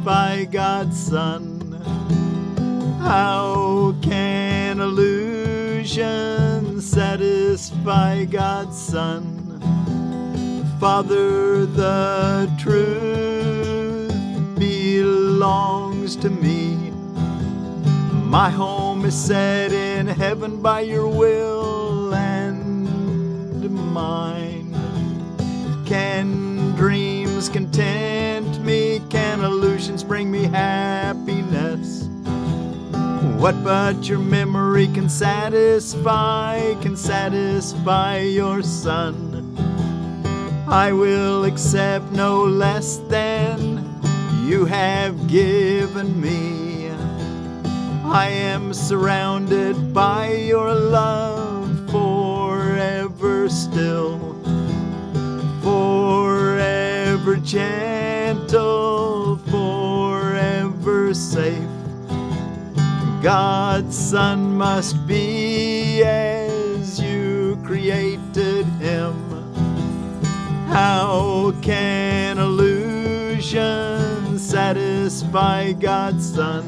satisfy God's Son? How can illusion satisfy God's Son? Father, the truth belongs to me. My home is set in heaven by your will and mine. Can dreams content me? Can illusions bring me happiness? What but your memory can satisfy your Son? I will accept no less than you have given me. I am surrounded by your love forever still, forever gentle, forever safe. God's Son must be as you created him. How can illusion satisfy God's Son?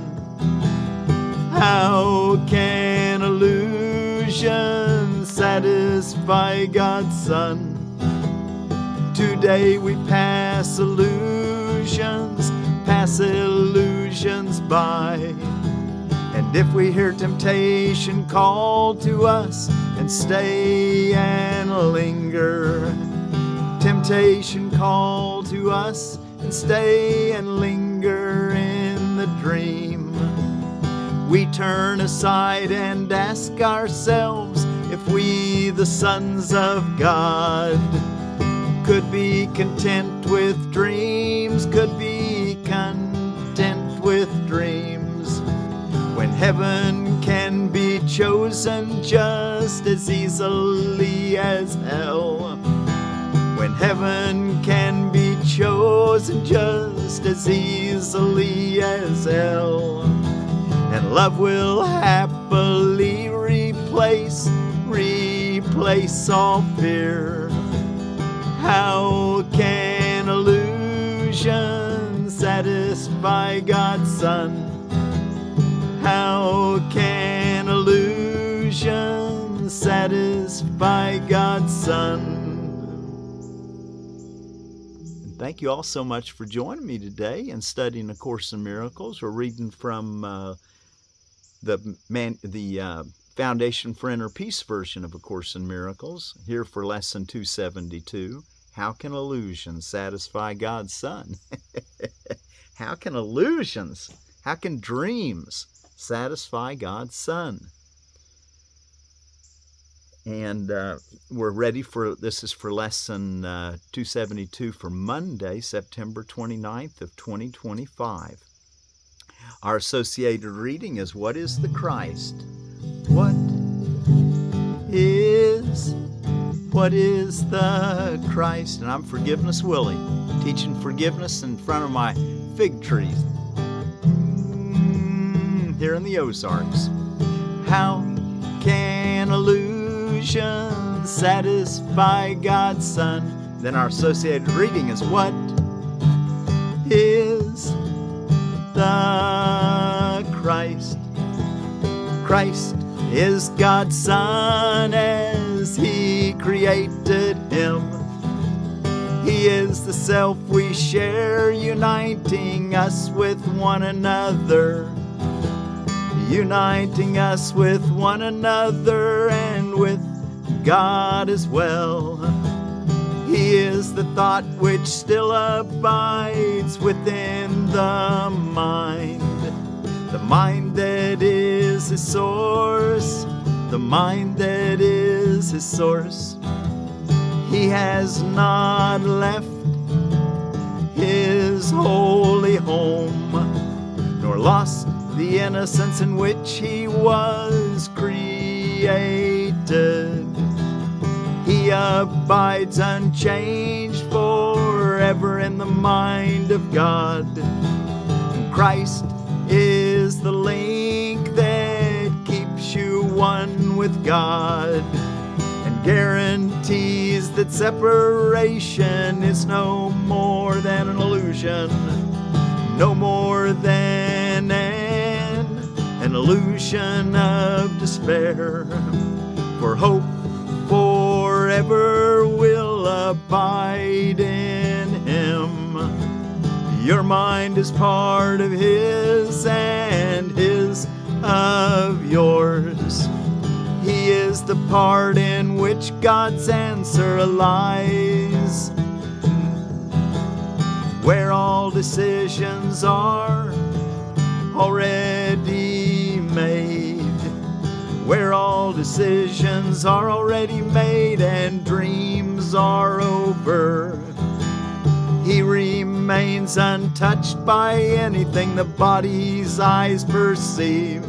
How can illusion satisfy God's Son? Today we pass illusions by. And if we hear temptation call to us and stay and linger, temptation call to us and stay and linger in the dream, we turn aside and ask ourselves if we, the sons of God, could be content with dreams, could be content with dreams, when heaven can be chosen just as easily as hell. When heaven can be chosen just as easily as hell. And love will happily replace all fear. How can illusion satisfy God's Son? How can illusion satisfy God's Son? Thank you all so much for joining me today and studying A Course in Miracles. We're reading from the Foundation for Inner Peace version of A Course in Miracles, here for Lesson 272, How Can Illusions Satisfy God's Son? How can dreams satisfy God's Son? And we're ready this is for Lesson 272 for Monday, September 29th of 2025. Our associated reading is, What is the Christ? What is the Christ? And I'm Forgiveness Willie, teaching forgiveness in front of my fig trees here in the Ozarks. How can illusion satisfy God's Son? Then our associated reading is, What is the Christ? Christ is God's Son as He created Him. He is the self we share, uniting us with one another. Uniting us with one another and with God as well. He is the thought which still abides within the mind that is His source, the mind that is His source. He has not left His holy home, nor lost the innocence in which He was created. He abides unchanged forever in the mind of God. And Christ is the link that keeps you one with God and guarantees that separation is no more than an illusion. no more than an illusion of despair. For hope forever will abide in him. Your mind is part of his and his of yours. He is the part in which God's answer lies, where all decisions are already made, where all decisions are already made and dreams are over. He remains untouched by anything the body's eyes perceive.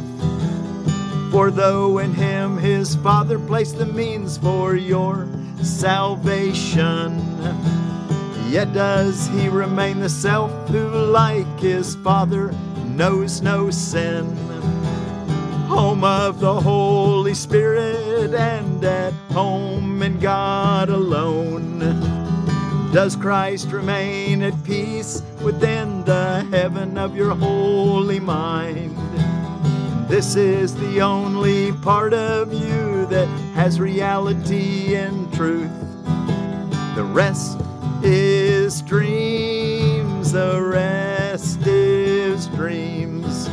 For though in him his Father placed the means for your salvation, yet does he remain the self who, like his Father, knows no sin. Home of the Holy Spirit and at home in God alone, does Christ remain at peace within the heaven of your holy mind. This is the only part of you that has reality and truth. The rest is dreams, the rest is dreams.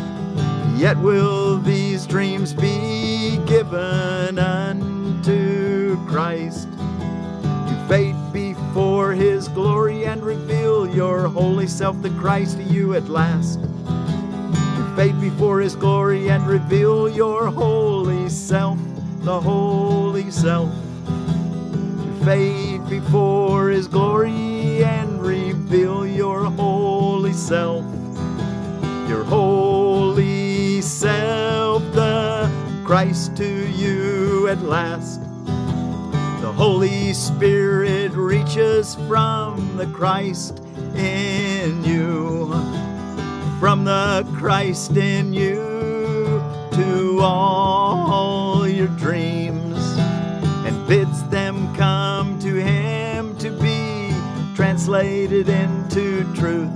Yet will these dreams be given unto Christ, to fade before his glory and reveal your holy self, the Christ to you at last. To fade before his glory and reveal your holy self, the holy self. To fade before his glory and reveal your holy self, your holy self, the Christ to you at last. The Holy Spirit reaches from the Christ in you, from the Christ in you to all your dreams, and bids them come to him to be translated into truth.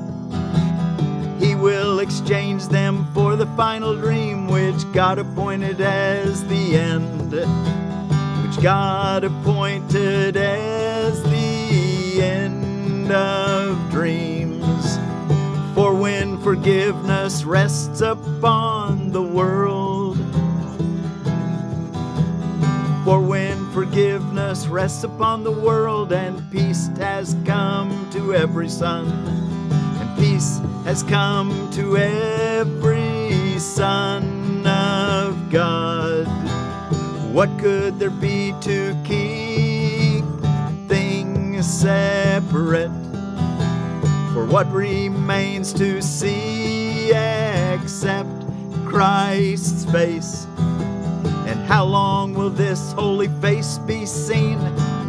He will exchange them for the final dream which God appointed as the end, which God appointed as the end of dreams. For when forgiveness rests upon the world, for when forgiveness rests upon the world and peace has come to every son, and peace has come to every son of God, what could there be to keep things separate? For what remains to see except Christ's face? And how long will this holy face be seen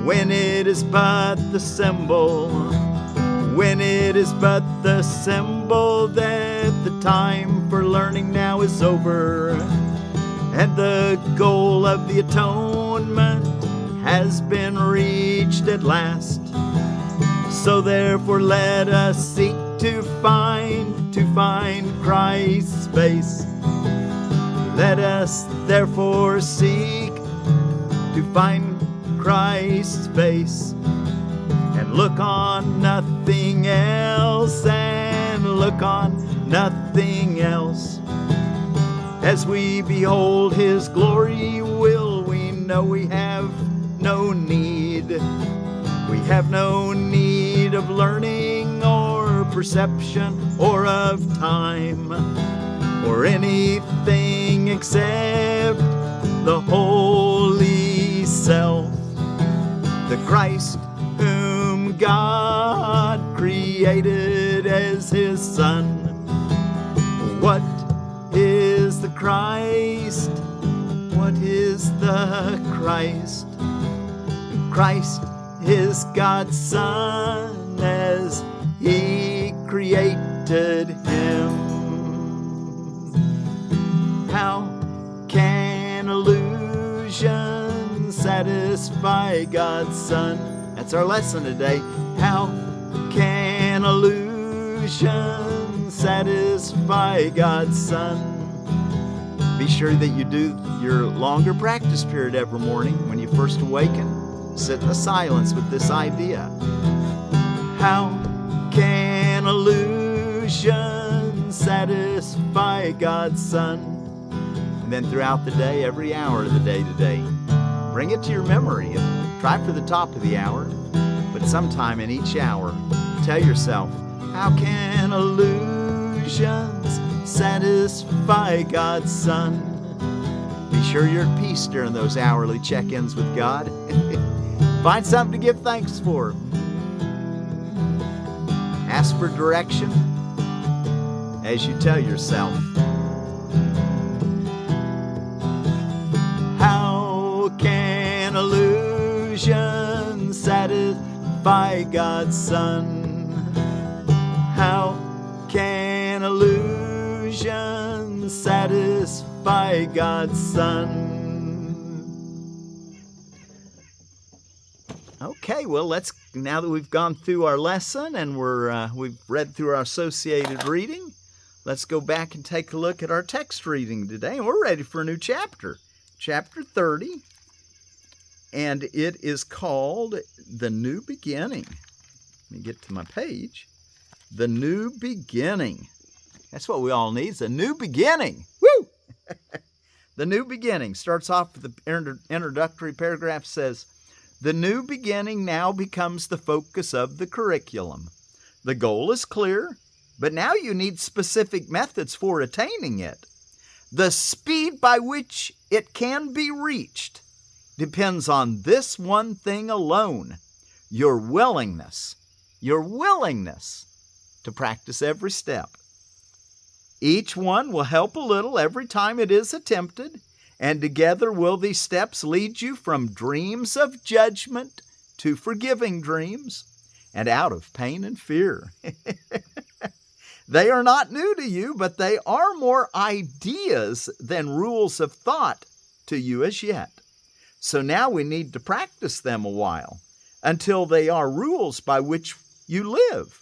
when it is but the symbol? When it is but the symbol that the time for learning now is over, and the goal of the atonement has been reached at last. So therefore let us seek to find Christ's face. Let us therefore seek to find Christ's face, and look on nothing else, and look on nothing else. As we behold his glory, will we know we have no need. We have no need of learning or perception or of time or anything except the holy self, the Christ whom God created as his Son. What is the Christ? What is the Christ? Christ is God's Son as he created him. How can illusion satisfy God's Son? That's our lesson today. How can illusion satisfy God's Son. Be sure that you do your longer practice period every morning when you first awaken. Sit in the silence with this idea. How can illusion satisfy God's Son? And then throughout the day, every hour of the day today, bring it to your memory. Try for the top of the hour, but sometime in each hour, tell yourself, how can illusions satisfy God's Son? Be sure you're at peace during those hourly check-ins with God. Find something to give thanks for. Ask for direction as you tell yourself, how can illusion satisfy God's Son? How can illusion satisfy God's Son? Okay, well, now that we've gone through our lesson and we've read through our associated reading, let's go back and take a look at our text reading today. And we're ready for a new chapter, chapter 30, and it is called The New Beginning. Let me get to my page. The New Beginning. That's what we all need, is a new beginning. Woo! The New Beginning starts off with the introductory paragraph says, the new beginning now becomes the focus of the curriculum. The goal is clear, but now you need specific methods for attaining it. The speed by which it can be reached depends on this one thing alone, your willingness to practice every step. Each one will help a little every time it is attempted, and together will these steps lead you from dreams of judgment to forgiving dreams, and out of pain and fear. They are not new to you, but they are more ideas than rules of thought to you as yet. So now we need to practice them a while, until they are rules by which you live.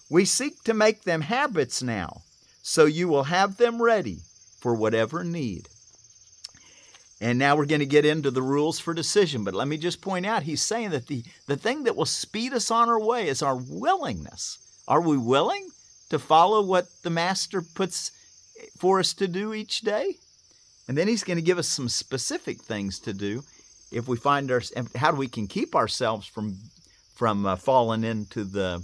We seek to make them habits now, so you will have them ready for whatever need. And now we're going to get into the rules for decision. But let me just point out, he's saying that the thing that will speed us on our way is our willingness. Are we willing to follow what the Master puts for us to do each day? And then he's going to give us some specific things to do if we find how we can keep ourselves from falling into the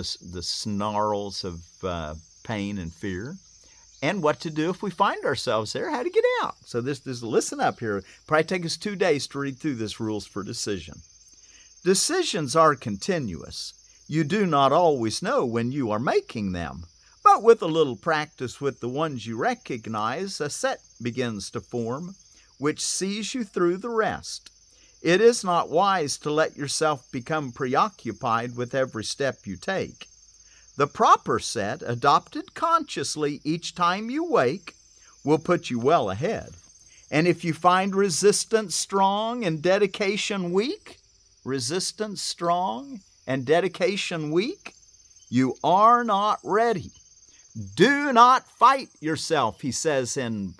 snarls of pain and fear, and what to do if we find ourselves there, how to get out. So this listen up here. Probably take us 2 days to read through this rules for decision. Decisions are continuous. You do not always know when you are making them, but with a little practice with the ones you recognize, a set begins to form, which sees you through the rest. It is not wise to let yourself become preoccupied with every step you take. The proper set, adopted consciously each time you wake, will put you well ahead. And if you find resistance strong and dedication weak, you are not ready. Do not fight yourself, he says in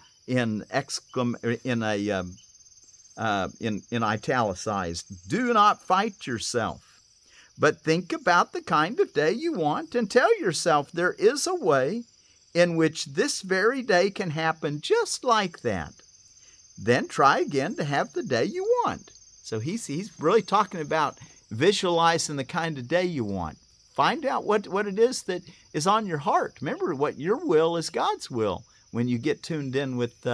italicized. Do not fight yourself. But think about the kind of day you want and tell yourself there is a way in which this very day can happen just like that. Then try again to have the day you want. So he's really talking about visualizing the kind of day you want. Find out what it is that is on your heart. Remember, what your will is God's will. When you get tuned in with,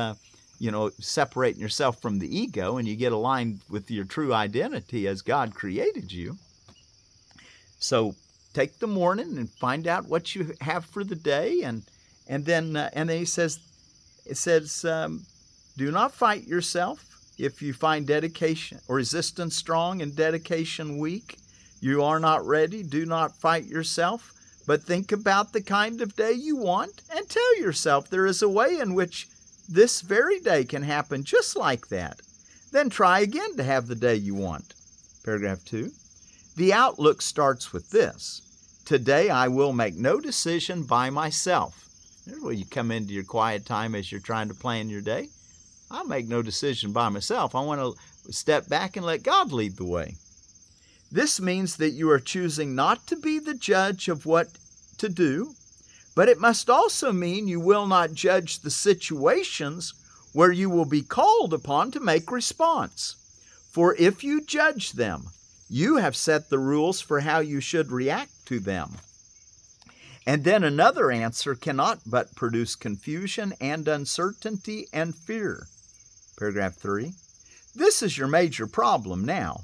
separating yourself from the ego and you get aligned with your true identity as God created you. So take the morning and find out what you have for the day, and then he says, do not fight yourself. If you find dedication or resistance strong and dedication weak, you are not ready. Do not fight yourself, but think about the kind of day you want and tell yourself there is a way in which this very day can happen just like that. Then try again to have the day you want. Paragraph 2. The outlook starts with this. Today I will make no decision by myself. Here's where you come into your quiet time as you're trying to plan your day. I'll make no decision by myself. I want to step back and let God lead the way. This means that you are choosing not to be the judge of what to do, but it must also mean you will not judge the situations where you will be called upon to make response. For if you judge them, you have set the rules for how you should react to them. And then another answer cannot but produce confusion and uncertainty and fear. Paragraph 3. This is your major problem now.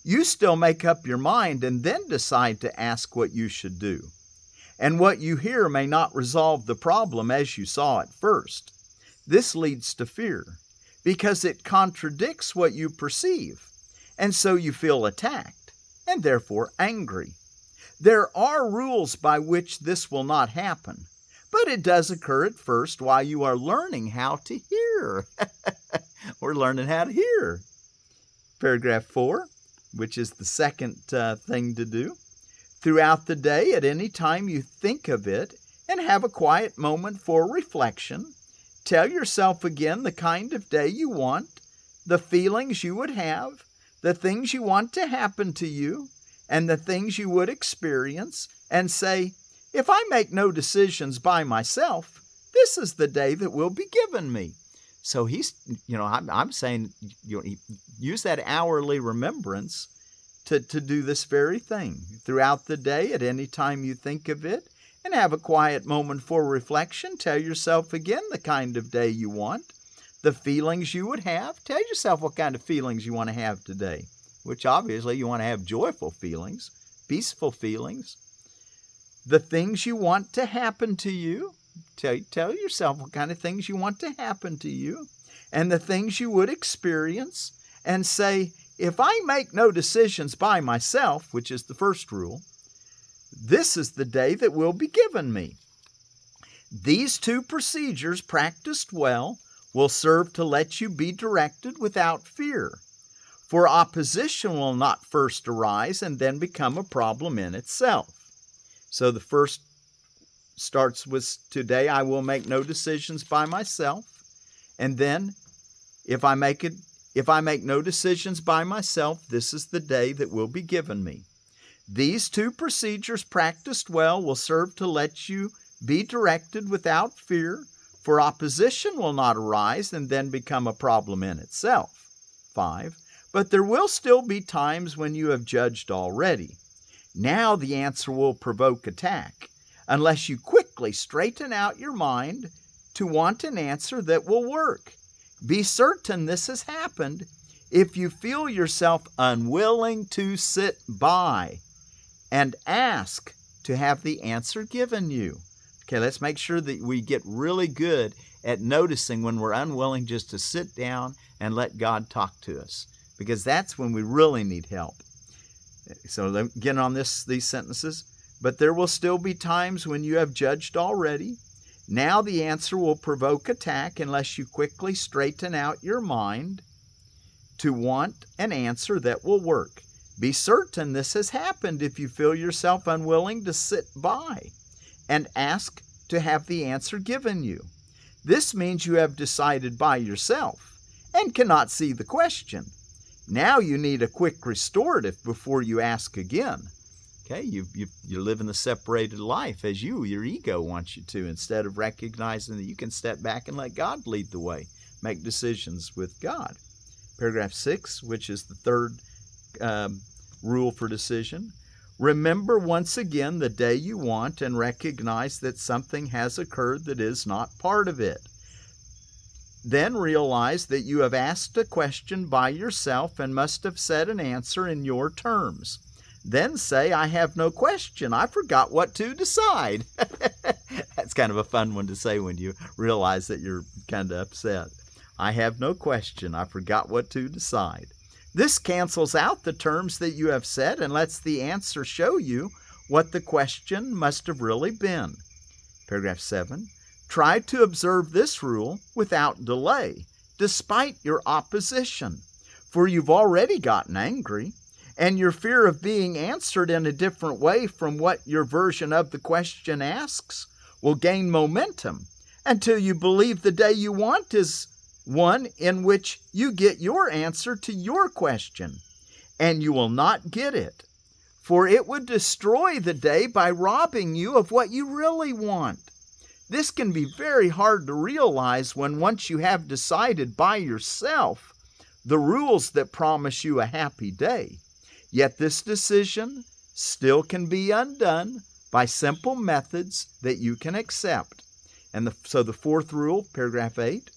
You still make up your mind and then decide to ask what you should do. And what you hear may not resolve the problem as you saw at first. This leads to fear, because it contradicts what you perceive, and so you feel attacked, and therefore angry. There are rules by which this will not happen, but it does occur at first while you are learning how to hear. We're learning how to hear. Paragraph 4, which is the second thing to do. Throughout the day, at any time you think of it and have a quiet moment for reflection, tell yourself again the kind of day you want, the feelings you would have, the things you want to happen to you, and the things you would experience, and say, if I make no decisions by myself, this is the day that will be given me. So I'm saying, use that hourly remembrance to do this very thing. Throughout the day, at any time you think of it, and have a quiet moment for reflection, tell yourself again the kind of day you want, the feelings you would have. Tell yourself what kind of feelings you want to have today, which obviously you want to have joyful feelings, peaceful feelings. The things you want to happen to you. Tell yourself what kind of things you want to happen to you, and the things you would experience, and say, if I make no decisions by myself, which is the first rule, this is the day that will be given me. These two procedures, practiced well, will serve to let you be directed without fear. For opposition will not first arise and then become a problem in itself. So the first starts with, today I will make no decisions by myself. And then, if I make no decisions by myself, this is the day that will be given me. These two procedures practiced well will serve to let you be directed without fear, for opposition will not arise and then become a problem in itself. 5. But there will still be times when you have judged already. Now the answer will provoke attack, unless you quickly straighten out your mind to want an answer that will work. Be certain this has happened if you feel yourself unwilling to sit by and ask to have the answer given you. Okay, let's make sure that we get really good at noticing when we're unwilling just to sit down and let God talk to us, because that's when we really need help. So again on these sentences, but there will still be times when you have judged already. Now the answer will provoke attack unless you quickly straighten out your mind to want an answer that will work. Be certain this has happened if you feel yourself unwilling to sit by and ask to have the answer given you. This means you have decided by yourself and cannot see the question. Now you need a quick restorative before you ask again. Okay, you live in the separated life as your ego wants you to, instead of recognizing that you can step back and let God lead the way, make decisions with God. Paragraph 6, which is the third rule for decision. Remember once again the day you want and recognize that something has occurred that is not part of it. Then realize that you have asked a question by yourself and must have said an answer in your terms. Then say, I have no question. I forgot what to decide. That's kind of a fun one to say when you realize that you're kind of upset. I have no question. I forgot what to decide. This cancels out the terms that you have said and lets the answer show you what the question must have really been. Paragraph 7. Try to observe this rule without delay, despite your opposition, for you've already gotten angry, and your fear of being answered in a different way from what your version of the question asks will gain momentum until you believe the day you want is one in which you get your answer to your question, and you will not get it, for it would destroy the day by robbing you of what you really want. This can be very hard to realize when once you have decided by yourself the rules that promise you a happy day. Yet this decision still can be undone by simple methods that you can accept. And so the fourth rule, paragraph 8,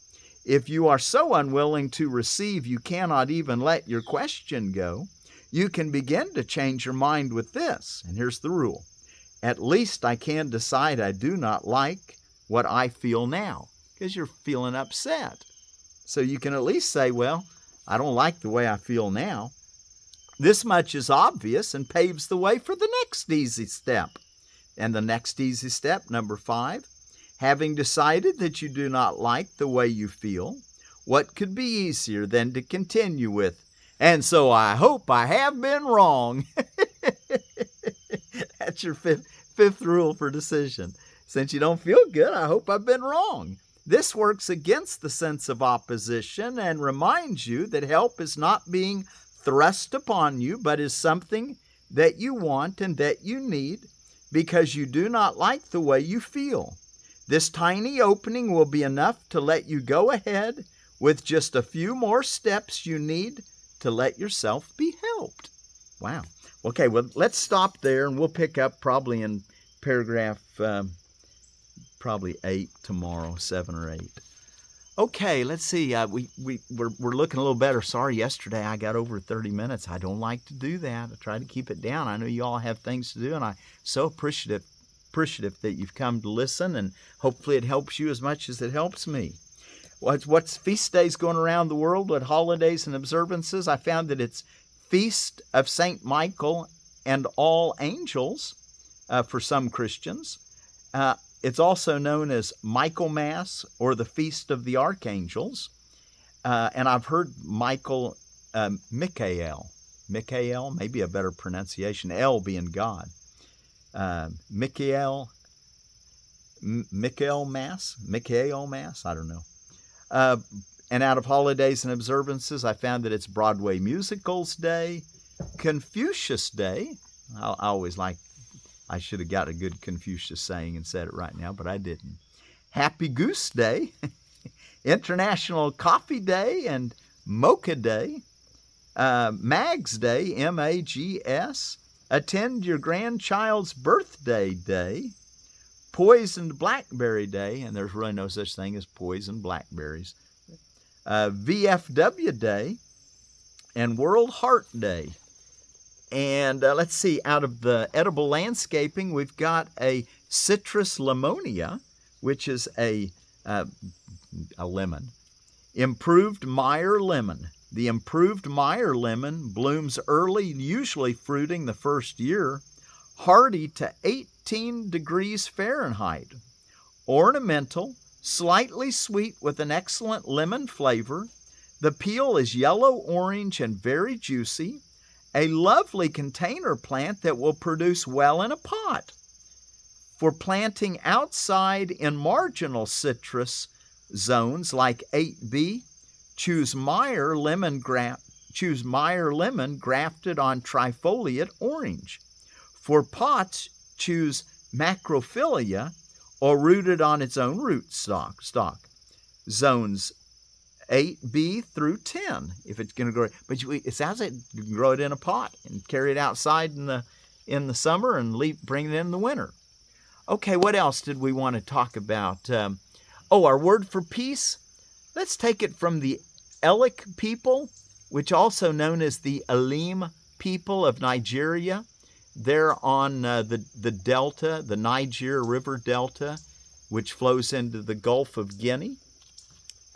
if you are so unwilling to receive you cannot even let your question go, you can begin to change your mind with this. And here's the rule. At least I can decide I do not like what I feel now, because you're feeling upset. So you can at least say, well, I don't like the way I feel now. This much is obvious and paves the way for the next easy step. And the next easy step, number 5, having decided that you do not like the way you feel, what could be easier than to continue with, and so I hope I have been wrong. That's your fifth rule for decision. Since you don't feel good, I hope I've been wrong. This works against the sense of opposition and reminds you that help is not being thrust upon you, but is something that you want and that you need because you do not like the way you feel. This tiny opening will be enough to let you go ahead with just a few more steps you need to let yourself be helped. Wow. Okay, well, let's stop there and we'll pick up probably in paragraph 8 tomorrow, 7 or 8. Okay, let's see. We're looking a little better. Sorry, yesterday I got over 30 minutes. I don't like to do that. I try to keep it down. I know you all have things to do, and I'm so appreciative that you've come to listen, and hopefully it helps you as much as it helps me. What's feast days going around the world? What holidays and observances? I found that it's Feast of St. Michael and All Angels for some Christians. It's also known as Michaelmas or the Feast of the Archangels. And I've heard Michael, Michael, maybe a better pronunciation, L being God. Michaelmas, I don't know. And out of holidays and observances, I found that it's Broadway Musicals Day, Confucius Day. I should have got a good Confucius saying and said it right now, but I didn't. Happy Goose Day, International Coffee Day, and Mocha Day, Mags Day, M-A-G-S, Attend Your Grandchild's Birthday Day, Poisoned Blackberry Day, and there's really no such thing as poisoned blackberries, VFW Day, and World Heart Day. And let's see, out of the edible landscaping, we've got a citrus limonia, which is a lemon. Improved Meyer Lemon. The Improved Meyer Lemon blooms early, usually fruiting the first year, hardy to 18 degrees Fahrenheit. Ornamental, slightly sweet with an excellent lemon flavor. The peel is yellow-orange and very juicy. A lovely container plant that will produce well in a pot. For planting outside in marginal citrus zones like 8B, choose Meyer Lemon grafted on trifoliate orange. For pots, choose Macrophylla or rooted on its own root stock. Zones 8B through 10, if it's going to grow. But it sounds like you can grow it in a pot and carry it outside in the summer and bring it in the winter. Okay, what else did we want to talk about? Our word for peace. Let's take it from the Elik people, which also known as the Elim people of Nigeria. They're on the delta, the Niger River Delta, which flows into the Gulf of Guinea.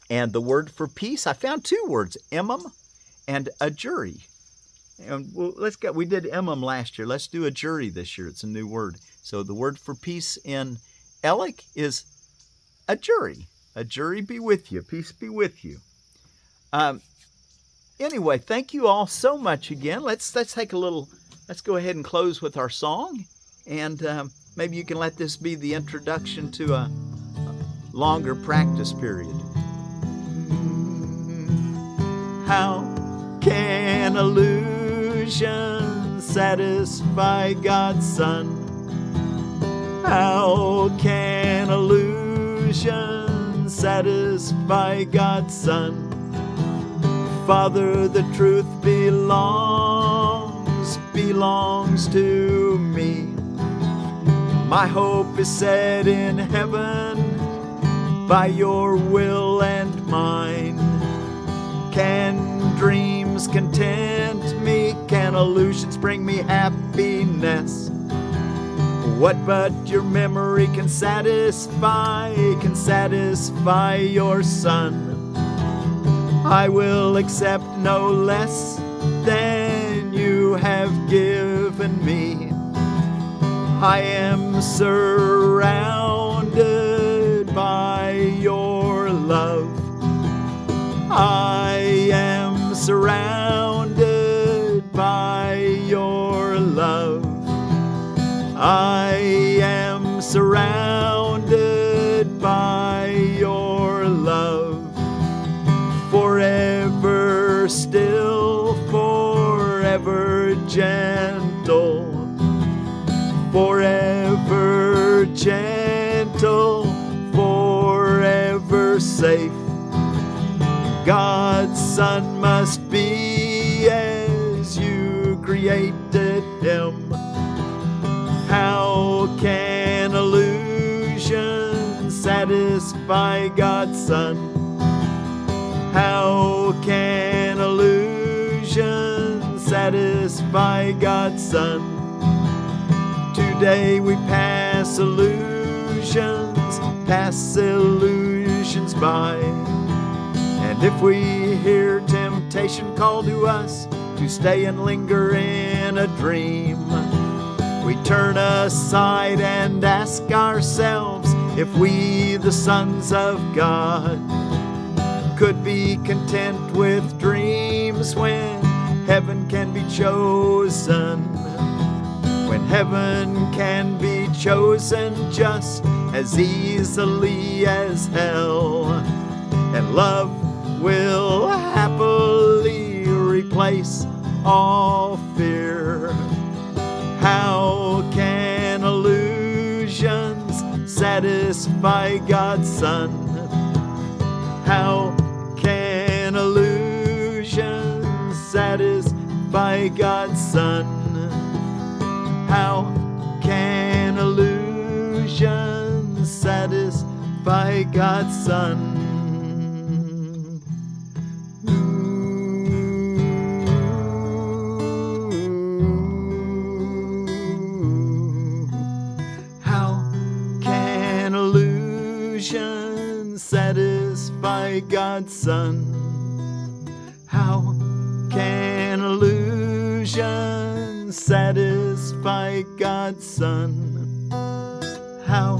And the word for peace, I found two words, emem and Ajuri. And we did emem last year. Let's do Ajuri this year. It's a new word. So the word for peace in Elik is Ajuri. Ajuri be with you. Peace be with you. Anyway, thank you all so much again. Let's go ahead and close with our song, and maybe you can let this be the introduction to a longer practice period. How can illusion satisfy God's Son? How can illusion satisfy God's Son? Father, the truth belongs to me. My hope is set in heaven by your will and mine. Can dreams content me? Can illusions bring me happiness? What but your memory can satisfy your Son? I will accept no less than you have given me. I am surrounded by your love. I am surrounded by your love. I am surrounded by your love. Forever still, forever gentle. Forever gentle, forever safe. God's Son must be as you created him. How can illusion satisfy God's Son? How can illusion satisfy God's Son? Today we pass illusions by. And if we hear temptation call to us to stay and linger in a dream, we turn aside and ask ourselves if we, the sons of God, could be content with dreams when heaven can be chosen. When heaven can be chosen just as easily as hell, and love will happily replace all fear. How can illusions satisfy God's Son? How can illusions satisfy God's Son? How can illusions satisfy God's Son? How can illusions satisfy God's Son? How can illusions satisfy God's Son? How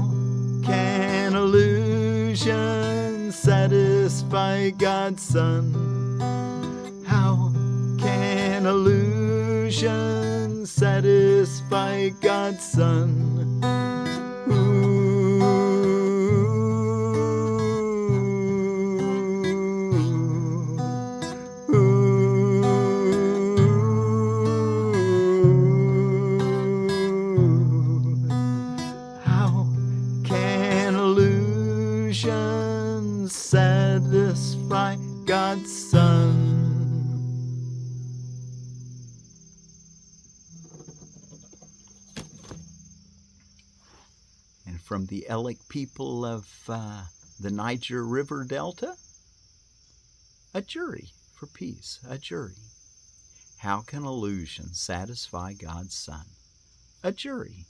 can illusions satisfy God's Son? How can illusions satisfy God's Son? Satisfy God's Son. And from the Ellic people of the Niger River Delta, Ajuri for peace, Ajuri. How can illusion satisfy God's Son? Ajuri.